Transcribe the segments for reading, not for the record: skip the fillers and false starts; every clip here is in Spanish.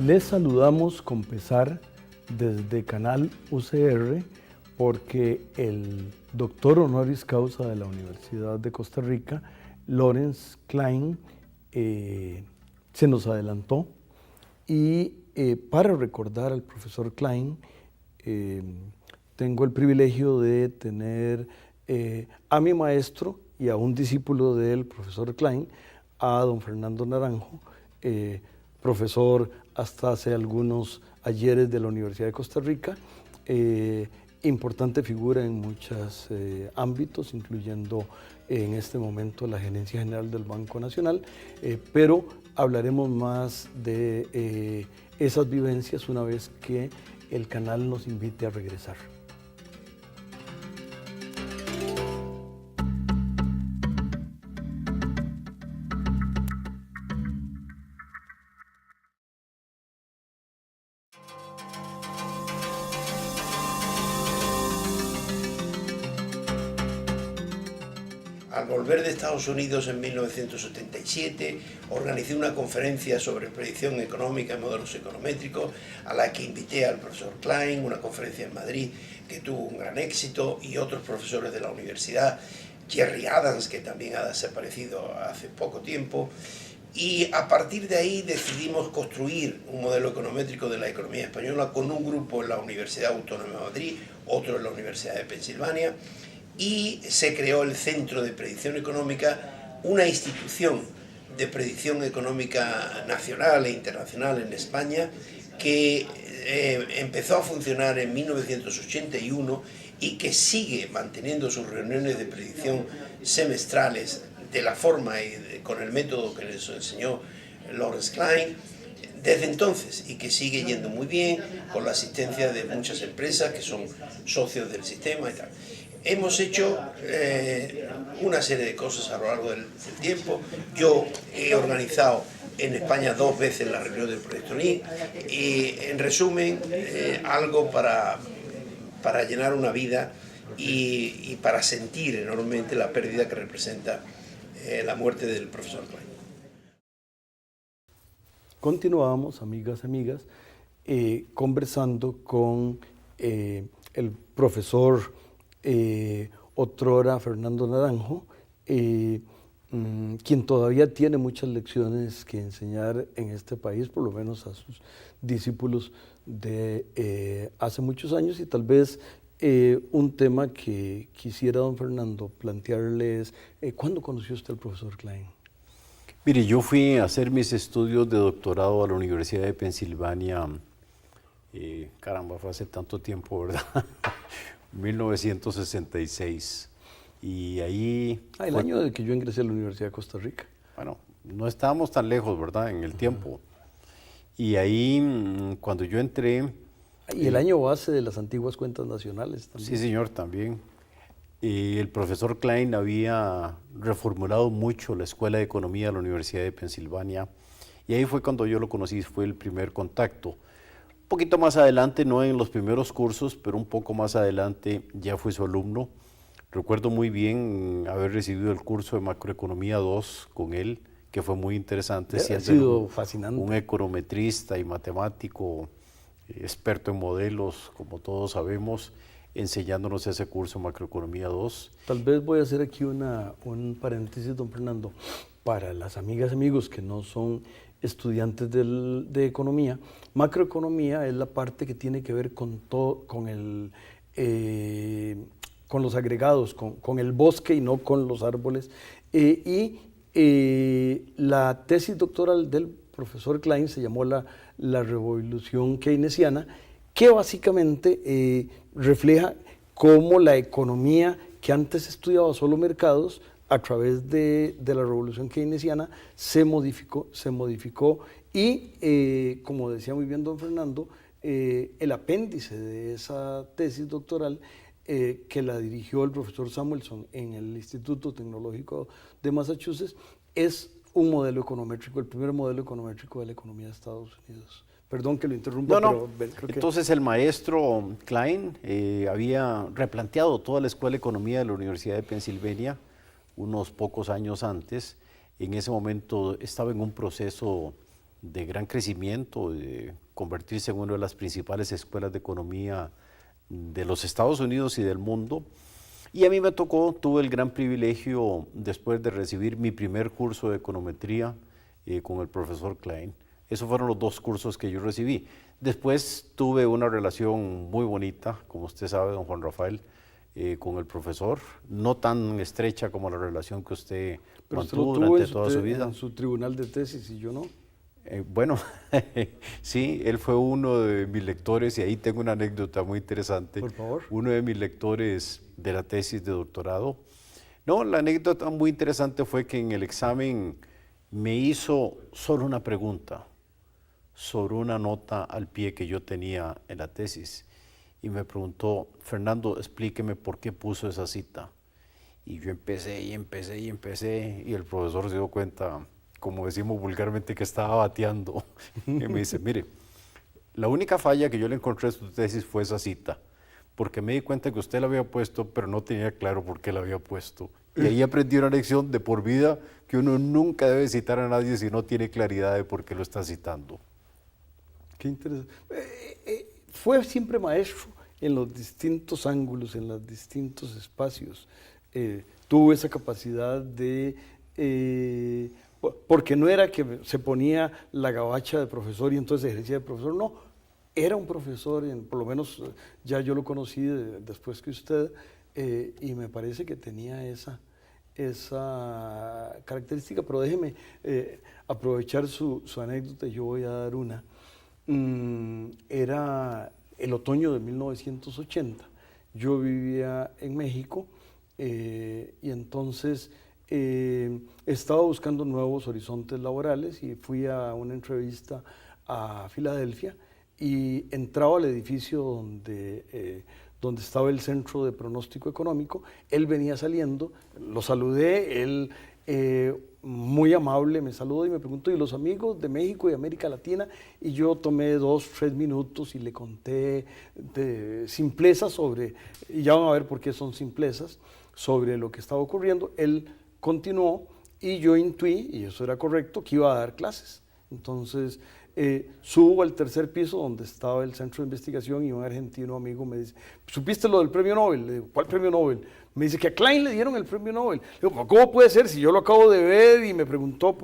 Les saludamos con pesar desde Canal UCR porque el doctor honoris causa de la Universidad de Costa Rica, Lawrence Klein, se nos adelantó y para recordar al profesor Klein, tengo el privilegio de tener a mi maestro y a un discípulo del profesor Klein, a don Fernando Naranjo, profesor hasta hace algunos ayeres de la Universidad de Costa Rica, importante figura en muchos ámbitos, incluyendo en este momento la Gerencia General del Banco Nacional, pero hablaremos más de esas vivencias una vez que el canal nos invite a regresar. Al volver de Estados Unidos en 1977, organicé una conferencia sobre predicción económica y modelos econométricos, a la que invité al profesor Klein, una conferencia en Madrid que tuvo un gran éxito, y otros profesores de la universidad, Jerry Adams, que también ha desaparecido hace poco tiempo, y a partir de ahí decidimos construir un modelo econométrico de la economía española con un grupo en la Universidad Autónoma de Madrid, otro en la Universidad de Pensilvania, y se creó el Centro de Predicción Económica, una institución de predicción económica nacional e internacional en España que empezó a funcionar en 1981 y que sigue manteniendo sus reuniones de predicción semestrales de la forma y con el método que les enseñó Lawrence Klein desde entonces, y que sigue yendo muy bien con la asistencia de muchas empresas que son socios del sistema y tal. Hemos hecho una serie de cosas a lo largo del tiempo. Yo he organizado en España 2 veces la reunión del proyecto NIC y, en resumen, algo para llenar una vida y para sentir enormemente la pérdida que representa la muerte del profesor Klein. Continuamos, amigas, conversando con el profesor otrora Fernando Naranjo, quien todavía tiene muchas lecciones que enseñar en este país, por lo menos a sus discípulos de hace muchos años, y tal vez un tema que quisiera, don Fernando, plantearle es, ¿cuándo conoció usted al profesor Klein? Mire, yo fui a hacer mis estudios de doctorado a la Universidad de Pensilvania, caramba, fue hace tanto tiempo, ¿verdad? 1966. Y ahí... el año de que yo ingresé a la Universidad de Costa Rica. Bueno, no estábamos tan lejos, ¿verdad? En el tiempo. Y ahí, cuando yo entré... Y el año base de las antiguas cuentas nacionales también. Sí, señor, también. El profesor Klein había reformulado mucho la Escuela de Economía de la Universidad de Pensilvania, y ahí fue cuando yo lo conocí, fue el primer contacto. Un poquito más adelante, no en los primeros cursos, pero un poco más adelante ya fui su alumno. Recuerdo muy bien haber recibido el curso de Macroeconomía 2 con él, que fue muy interesante. Ha sido fascinante. Un econometrista y matemático, experto en modelos, como todos sabemos, enseñándonos ese curso Macroeconomía 2. Tal vez voy a hacer aquí un paréntesis, don Fernando, para las amigas y amigos que no son estudiantes de economía. Macroeconomía es la parte que tiene que ver con todo, con los agregados, con el bosque y no con los árboles. La tesis doctoral del profesor Klein se llamó la revolución keynesiana, que básicamente refleja cómo la economía que antes estudiaba solo mercados, a través de la revolución keynesiana, se modificó y, como decía muy bien don Fernando, el apéndice de esa tesis doctoral que la dirigió el profesor Samuelson en el Instituto Tecnológico de Massachusetts, es un modelo econométrico, el primer modelo econométrico de la economía de Estados Unidos. Perdón que lo interrumpa, pero creo que... Entonces el maestro Klein había replanteado toda la Escuela de Economía de la Universidad de Pensilvania unos pocos años antes. En ese momento estaba en un proceso de gran crecimiento, de convertirse en una de las principales escuelas de economía de los Estados Unidos y del mundo. Y a mí me tocó, tuve el gran privilegio, después de recibir mi primer curso de econometría con el profesor Klein. Esos fueron los 2 cursos que yo recibí. Después tuve una relación muy bonita, como usted sabe, don Juan Rafael, con el profesor, no tan estrecha como la relación que usted mantuvo durante toda su vida. En su tribunal de tesis y yo no. Bueno, sí, él fue uno de mis lectores y ahí tengo una anécdota muy interesante. Por favor. Uno de mis lectores de la tesis de doctorado. No, la anécdota muy interesante fue que en el examen me hizo solo una pregunta sobre una nota al pie que yo tenía en la tesis y me preguntó: Fernando, explíqueme por qué puso esa cita. Y yo empecé y el profesor se dio cuenta, como decimos vulgarmente, que estaba bateando. Y me dice: mire, la única falla que yo le encontré en su tesis fue esa cita, porque me di cuenta que usted la había puesto, pero no tenía claro por qué la había puesto. Y ahí aprendí una lección de por vida, que uno nunca debe citar a nadie si no tiene claridad de por qué lo está citando. Qué interesante. Fue siempre maestro en los distintos ángulos, en los distintos espacios. Tuvo esa capacidad de... porque no era que se ponía la gabacha de profesor y entonces ejercía de profesor, no, era un profesor, por lo menos ya yo lo conocí después que usted, y me parece que tenía esa característica, pero déjeme aprovechar su anécdota, yo voy a dar una. Era el otoño de 1980, yo vivía en México y entonces estaba buscando nuevos horizontes laborales y fui a una entrevista a Filadelfia y entraba al edificio donde estaba el Centro de Pronóstico Económico. Él venía saliendo, lo saludé, él muy amable me saludó y me preguntó: ¿y los amigos de México y América Latina? Y yo tomé 2, 3 minutos y le conté de simplezas sobre, y ya van a ver por qué son simplezas, sobre lo que estaba ocurriendo. Él continuó y yo intuí, y eso era correcto, que iba a dar clases. Entonces subo al 3er piso donde estaba el centro de investigación y un argentino amigo me dice: ¿supiste lo del premio Nobel? Le digo: ¿cuál premio Nobel? Me dice que a Klein le dieron el premio Nobel. Le digo: ¿cómo puede ser si yo lo acabo de ver? Y me preguntó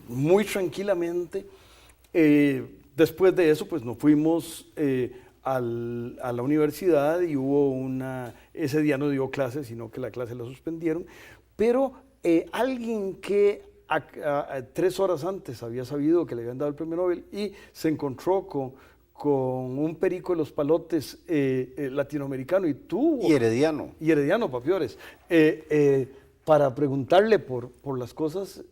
muy tranquilamente. Después de eso, pues nos fuimos a la universidad y hubo ese día no dio clase, sino que la clase la suspendieron, pero alguien que 3 horas antes había sabido que le habían dado el premio Nobel y se encontró con un perico de los palotes latinoamericano y tuvo... Y herediano. Y herediano, papiores. Para preguntarle por las cosas,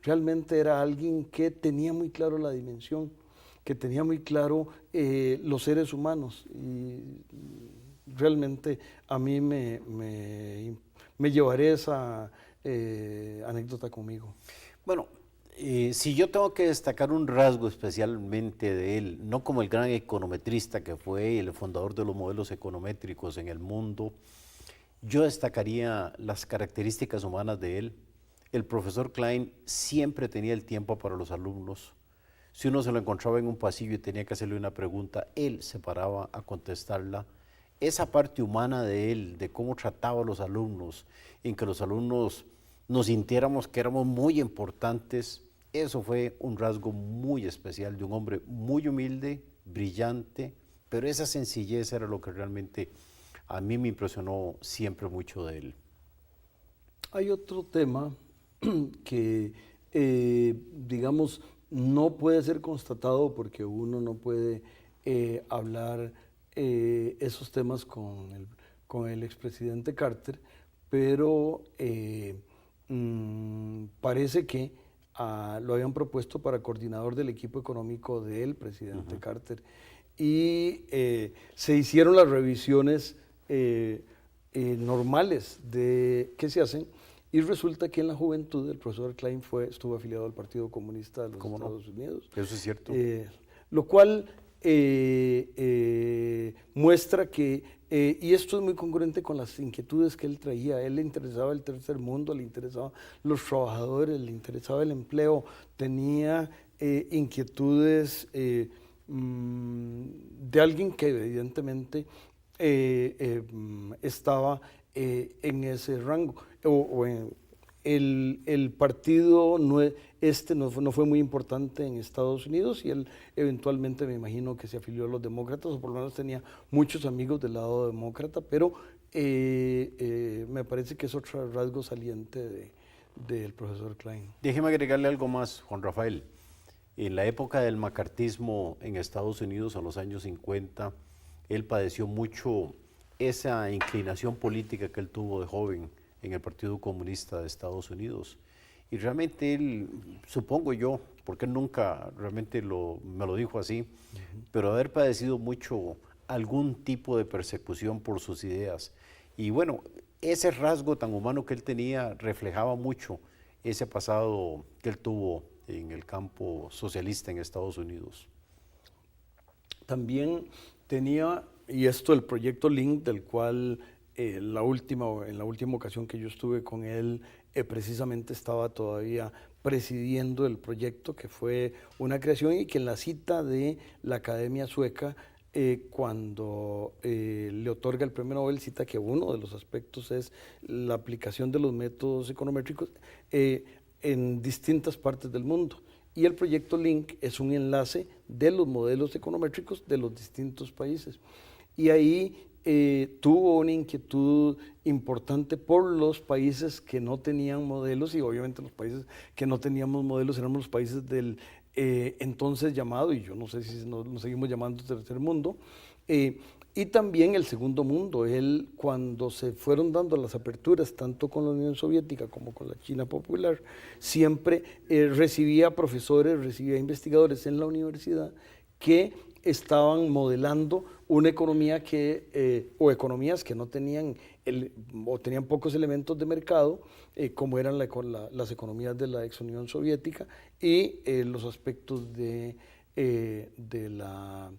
realmente era alguien que tenía muy claro la dimensión, que tenía muy claro los seres humanos y realmente a mí me llevaré esa anécdota conmigo. Bueno, si yo tengo que destacar un rasgo especialmente de él, no como el gran econometrista que fue el fundador de los modelos econométricos en el mundo, yo destacaría las características humanas de él. El profesor Klein siempre tenía el tiempo para los alumnos. Si uno se lo encontraba en un pasillo y tenía que hacerle una pregunta, él se paraba a contestarla. Esa parte humana de él, de cómo trataba a los alumnos, en que los alumnos nos sintiéramos que éramos muy importantes, eso fue un rasgo muy especial de un hombre muy humilde, brillante, pero esa sencillez era lo que realmente a mí me impresionó siempre mucho de él. Hay otro tema que, digamos, no puede ser constatado porque uno no puede hablar esos temas con el expresidente Carter, pero parece que lo habían propuesto para coordinador del equipo económico del presidente Carter y se hicieron las revisiones normales que se hacen y resulta que en la juventud el profesor Klein estuvo afiliado al Partido Comunista de los Estados Unidos. Eso es cierto. Lo cual muestra que, y esto es muy congruente con las inquietudes que él traía, a él le interesaba el tercer mundo, le interesaba los trabajadores, le interesaba el empleo, tenía inquietudes de alguien que evidentemente estaba en ese rango, el partido no fue muy importante en Estados Unidos y él eventualmente me imagino que se afilió a los demócratas, o por lo menos tenía muchos amigos del lado demócrata, pero me parece que es otro rasgo saliente del profesor Klein. Déjeme agregarle algo más, Juan Rafael. En la época del macartismo en Estados Unidos, en los años 50, él padeció mucho esa inclinación política que él tuvo de joven en el Partido Comunista de Estados Unidos. Y realmente él, supongo yo, porque él nunca realmente me lo dijo así, pero haber padecido mucho algún tipo de persecución por sus ideas. Y bueno, ese rasgo tan humano que él tenía reflejaba mucho ese pasado que él tuvo en el campo socialista en Estados Unidos. También tenía, y esto el proyecto Link, del cual en la última ocasión que yo estuve con él, precisamente estaba todavía presidiendo el proyecto, que fue una creación y que en la cita de la Academia Sueca, cuando le otorga el premio Nobel, cita que uno de los aspectos es la aplicación de los métodos econométricos en distintas partes del mundo. Y el proyecto Link es un enlace de los modelos econométricos de los distintos países. Y ahí tuvo una inquietud importante por los países que no tenían modelos, y obviamente los países que no teníamos modelos éramos los países del entonces llamado, y yo no sé si nos seguimos llamando tercer mundo, y también el segundo mundo. Él, cuando se fueron dando las aperturas, tanto con la Unión Soviética como con la China popular, siempre recibía profesores, recibía investigadores en la universidad que estaban modelando una economía o economías que no tenían o tenían pocos elementos de mercado, como eran las economías de la ex Unión Soviética y los aspectos de la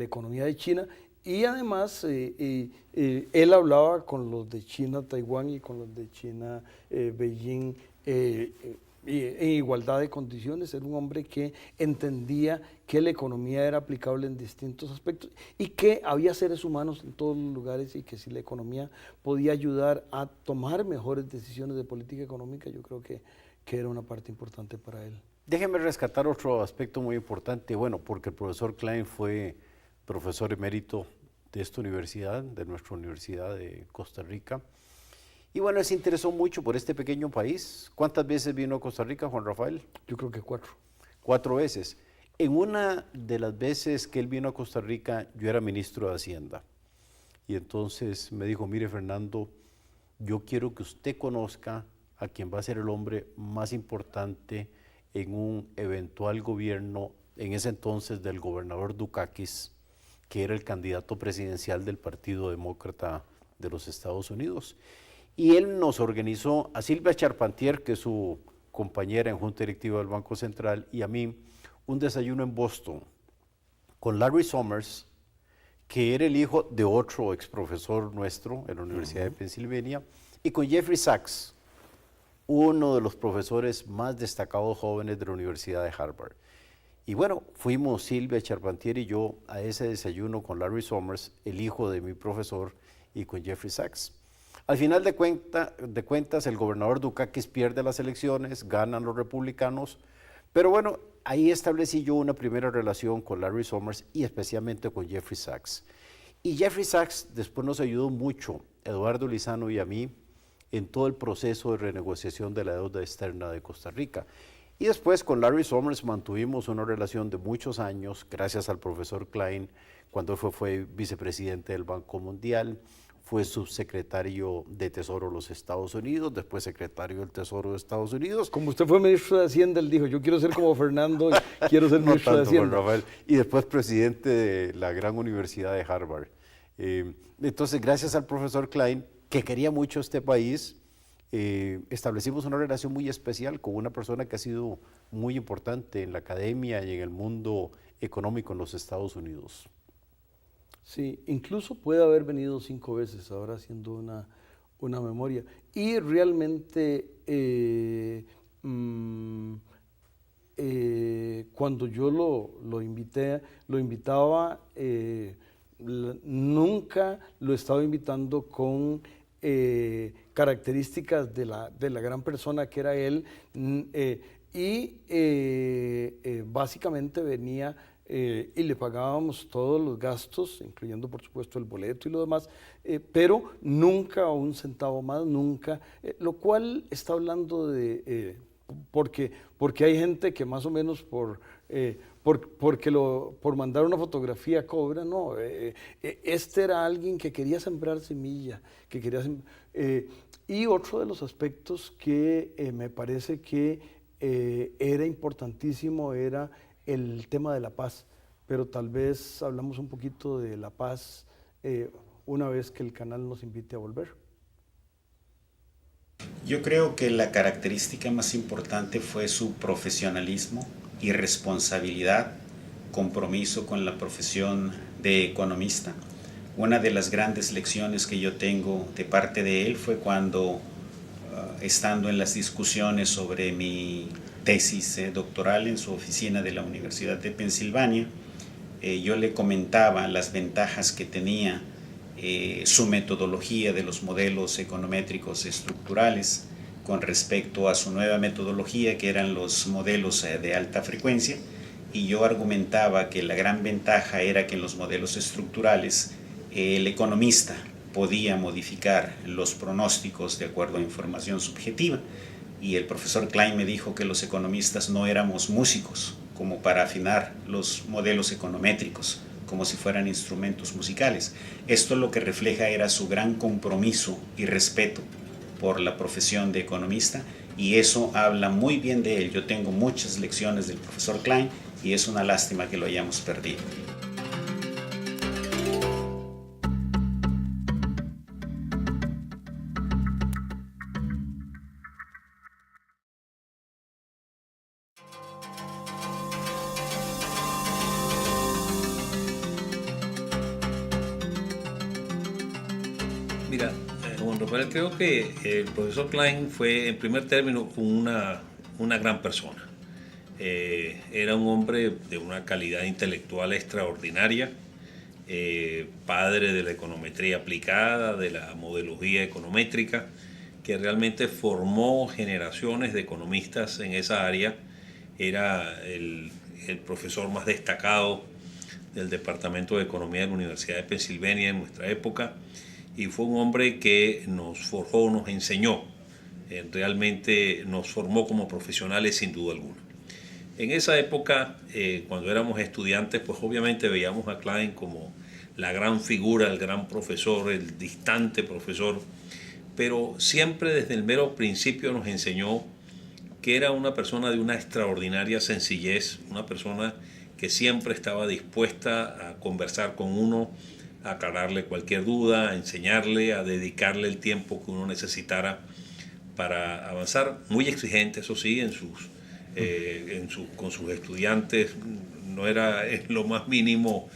economía de China. Y además él hablaba con los de China, Taiwán, y con los de China, Beijing, en igualdad de condiciones. Era un hombre que entendía que la economía era aplicable en distintos aspectos y que había seres humanos en todos los lugares, y que si la economía podía ayudar a tomar mejores decisiones de política económica, yo creo que era una parte importante para él. Déjeme rescatar otro aspecto muy importante, bueno, porque el profesor Klein fue profesor emérito de esta universidad, de nuestra Universidad de Costa Rica. Y bueno, él se interesó mucho por este pequeño país. ¿Cuántas veces vino a Costa Rica, Juan Rafael? Yo creo que 4. 4 veces. En una de las veces que él vino a Costa Rica, yo era ministro de Hacienda. Y entonces me dijo, mire Fernando, yo quiero que usted conozca a quien va a ser el hombre más importante en un eventual gobierno, en ese entonces del gobernador Dukakis, que era el candidato presidencial del Partido Demócrata de los Estados Unidos. Y él nos organizó a Silvia Charpentier, que es su compañera en Junta Directiva del Banco Central, y a mí, un desayuno en Boston con Larry Summers, que era el hijo de otro ex profesor nuestro en la Universidad de Pensilvania, y con Jeffrey Sachs, uno de los profesores más destacados jóvenes de la Universidad de Harvard. Y bueno, fuimos Silvia Charpentier y yo a ese desayuno con Larry Summers, el hijo de mi profesor, y con Jeffrey Sachs. Al final de cuentas, el gobernador Dukakis pierde las elecciones, ganan los republicanos, pero bueno, ahí establecí yo una primera relación con Larry Summers y especialmente con Jeffrey Sachs. Y Jeffrey Sachs después nos ayudó mucho, Eduardo Lizano y a mí, en todo el proceso de renegociación de la deuda externa de Costa Rica. Y después con Larry Summers mantuvimos una relación de muchos años, gracias al profesor Klein, cuando fue vicepresidente del Banco Mundial, fue subsecretario de Tesoro de los Estados Unidos, después secretario del Tesoro de Estados Unidos. Como usted fue ministro de Hacienda, él dijo, yo quiero ser como Fernando, quiero ser ministro de Hacienda. Rafael. Y después presidente de la gran Universidad de Harvard. Entonces, gracias al profesor Klein, que quería mucho este país, establecimos una relación muy especial con una persona que ha sido muy importante en la academia y en el mundo económico en los Estados Unidos. Sí, incluso puede haber venido 5 veces, ahora haciendo una memoria. Y realmente cuando yo lo invitaba, nunca lo estaba invitando con características de la gran persona que era él, básicamente venía y le pagábamos todos los gastos, incluyendo por supuesto el boleto y lo demás, pero nunca un centavo más, nunca, lo cual está hablando de, porque hay gente que más o menos por mandar una fotografía cobra, no, este era alguien que quería sembrar semilla, y otro de los aspectos que me parece que era importantísimo era el tema de la paz, pero tal vez hablamos un poquito de la paz una vez que el canal nos invite a volver. Yo creo que la característica más importante fue su profesionalismo y responsabilidad, compromiso con la profesión de economista. Una de las grandes lecciones que yo tengo de parte de él fue cuando, estando en las discusiones sobre mi tesis doctoral en su oficina de la Universidad de Pensilvania, yo le comentaba las ventajas que tenía su metodología de los modelos econométricos estructurales con respecto a su nueva metodología, que eran los modelos de alta frecuencia, y yo argumentaba que la gran ventaja era que en los modelos estructurales el economista podía modificar los pronósticos de acuerdo a información subjetiva, y el profesor Klein me dijo que los economistas no éramos músicos como para afinar los modelos econométricos, como si fueran instrumentos musicales. Esto lo que refleja era su gran compromiso y respeto por la profesión de economista, y eso habla muy bien de él. Yo tengo muchas lecciones del profesor Klein y es una lástima que lo hayamos perdido. Mira, Juan Rafael, creo que el profesor Klein fue, en primer término, una gran persona. Era un hombre de una calidad intelectual extraordinaria, padre de la econometría aplicada, de la modelología econométrica, que realmente formó generaciones de economistas en esa área. Era el profesor más destacado del Departamento de Economía de la Universidad de Pensilvania en nuestra época, y fue un hombre que nos forjó, nos enseñó, realmente nos formó como profesionales sin duda alguna. En esa época, cuando éramos estudiantes, pues obviamente veíamos a Klein como la gran figura, el gran profesor, el distante profesor, pero siempre desde el mero principio nos enseñó que era una persona de una extraordinaria sencillez, una persona que siempre estaba dispuesta a conversar con uno, a aclararle cualquier duda, a enseñarle, a dedicarle el tiempo que uno necesitara para avanzar. Muy exigente, eso sí, con sus estudiantes, no era en lo más mínimo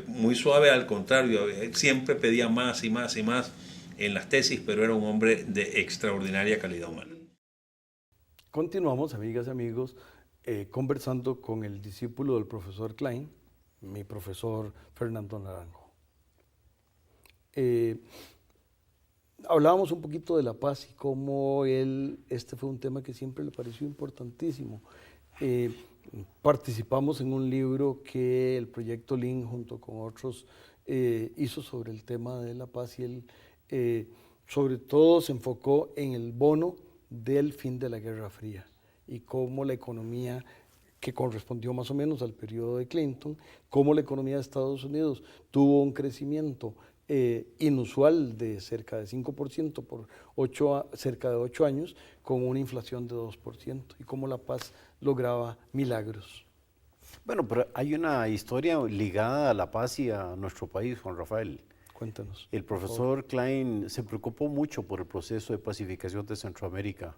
muy suave, al contrario, él siempre pedía más y más y más en las tesis, pero era un hombre de extraordinaria calidad humana. Continuamos, amigas y amigos, conversando con el discípulo del profesor Klein, mi profesor Fernando Naranjo. Hablábamos un poquito de la paz y cómo este fue un tema que siempre le pareció importantísimo. Participamos en un libro que el Proyecto Lin junto con otros hizo sobre el tema de la paz, y él sobre todo se enfocó en el bono del fin de la Guerra Fría y cómo la economía, que correspondió más o menos al periodo de Clinton, cómo la economía de Estados Unidos tuvo un crecimiento inusual de cerca de 5% por cerca de 8 años, con una inflación de 2%, y cómo la paz lograba milagros. Bueno, pero hay una historia ligada a la paz y a nuestro país, Juan Rafael. Cuéntanos. El profesor Klein se preocupó mucho por el proceso de pacificación de Centroamérica.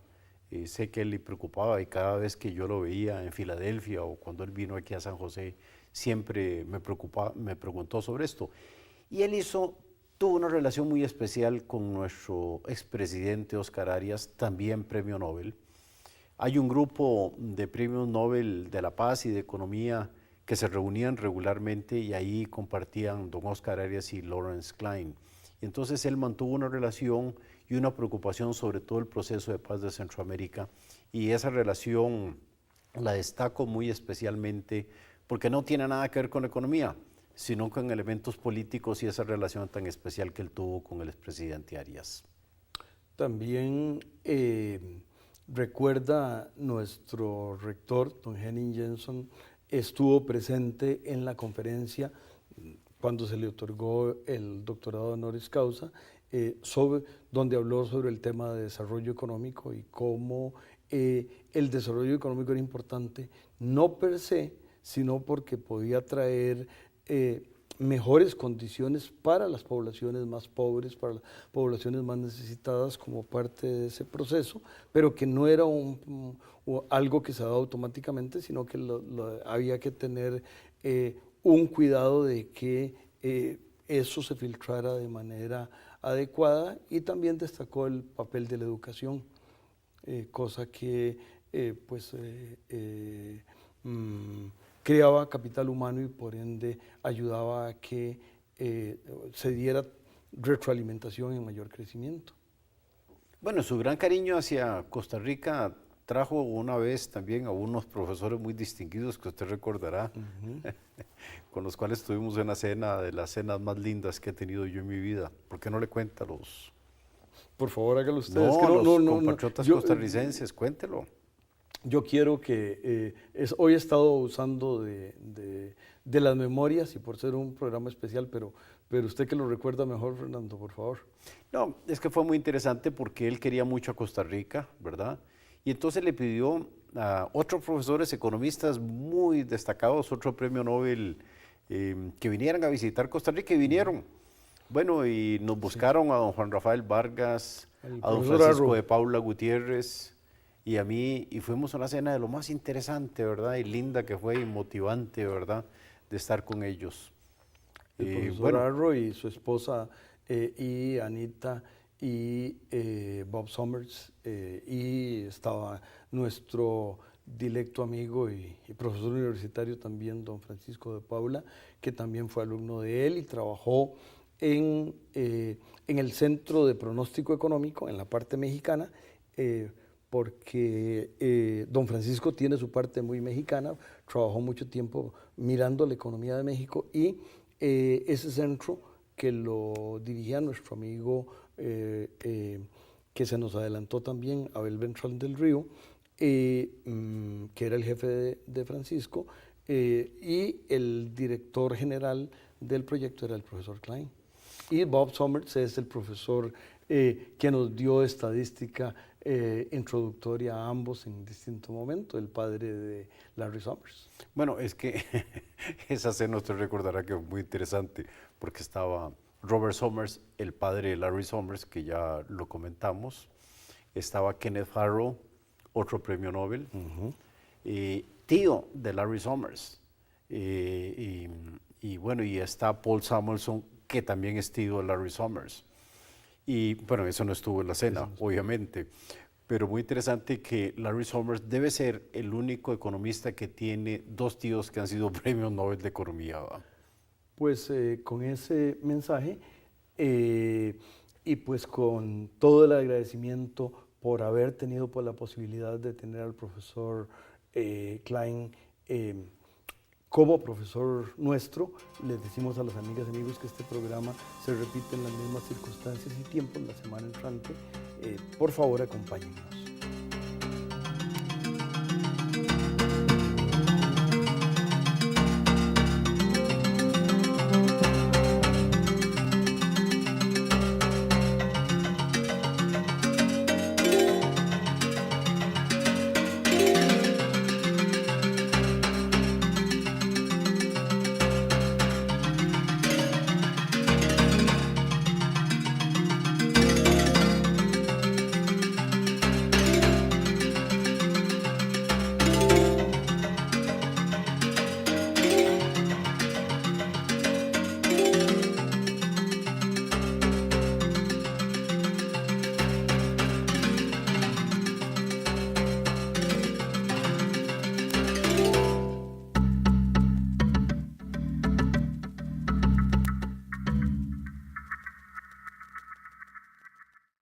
Sé que él le preocupaba y cada vez que yo lo veía en Filadelfia o cuando él vino aquí a San José, siempre me preguntó sobre esto. Y él tuvo una relación muy especial con nuestro expresidente Oscar Arias, también premio Nobel. Hay un grupo de premios Nobel de la Paz y de Economía que se reunían regularmente y ahí compartían don Oscar Arias y Lawrence Klein. Entonces él mantuvo una relación y una preocupación sobre todo el proceso de paz de Centroamérica, y esa relación la destaco muy especialmente porque no tiene nada que ver con la economía, sino con elementos políticos y esa relación tan especial que él tuvo con el expresidente Arias. También recuerda nuestro rector, don Henning Jensen, estuvo presente en la conferencia cuando se le otorgó el doctorado honoris causa, donde habló sobre el tema de desarrollo económico y cómo el desarrollo económico era importante, no per se, sino porque podía traer mejores condiciones para las poblaciones más pobres, para las poblaciones más necesitadas como parte de ese proceso, pero que no era algo que se daba automáticamente, sino que había que tener un cuidado de que eso se filtrara de manera adecuada, y también destacó el papel de la educación, cosa que creaba capital humano y por ende ayudaba a que se diera retroalimentación en mayor crecimiento. Bueno, su gran cariño hacia Costa Rica trajo una vez también a unos profesores muy distinguidos que usted recordará, con los cuales tuvimos una cena de las cenas más lindas que he tenido yo en mi vida. ¿Por qué no le cuenta los? Por favor, hágalo ustedes. Los compatriotas costarricenses, cuéntelo. Yo quiero que, hoy he estado usando de las memorias y por ser un programa especial, pero usted que lo recuerda mejor, Fernando, por favor. No, es que fue muy interesante porque él quería mucho a Costa Rica, ¿verdad? Y entonces le pidió a otros profesores economistas muy destacados, otro premio Nobel, que vinieran a visitar Costa Rica, y vinieron. Bueno, y nos buscaron a don Juan Rafael Vargas, a don Francisco de Paula Gutiérrez y a mí, y fuimos a una cena de lo más interesante, ¿verdad? Y linda que fue, y motivante, ¿verdad? De estar con ellos. El profesor Arro y su esposa, y Anita, y Bob Summers, y estaba nuestro directo amigo y profesor universitario también, don Francisco de Paula, que también fue alumno de él y trabajó en el Centro de Pronóstico Económico, en la parte mexicana, porque don Francisco tiene su parte muy mexicana, trabajó mucho tiempo mirando la economía de México, y ese centro que lo dirigía nuestro amigo que se nos adelantó también, Abel Ventral del Río, que era el jefe de Francisco, y el director general del proyecto era el profesor Klein. Y Bob Summers es el profesor que nos dio estadística introductoria a ambos en distinto momento, el padre de Larry Summers. Bueno, es que esa cena usted recordará que fue muy interesante porque estaba Robert Summers, el padre de Larry Summers, que ya lo comentamos, estaba Kenneth Harrow, otro premio Nobel, tío de Larry Summers, y bueno, y está Paul Samuelson, que también es tío de Larry Summers. Y bueno, eso no estuvo en la cena, obviamente, pero muy interesante que Larry Summers debe ser el único economista que tiene dos tíos que han sido premios Nobel de Economía, ¿verdad? Pues con ese mensaje y pues con todo el agradecimiento por haber tenido pues, la posibilidad de tener al profesor Klein como profesor nuestro, les decimos a las amigas y amigos que este programa se repite en las mismas circunstancias y tiempos la semana entrante. Por favor, acompáñennos.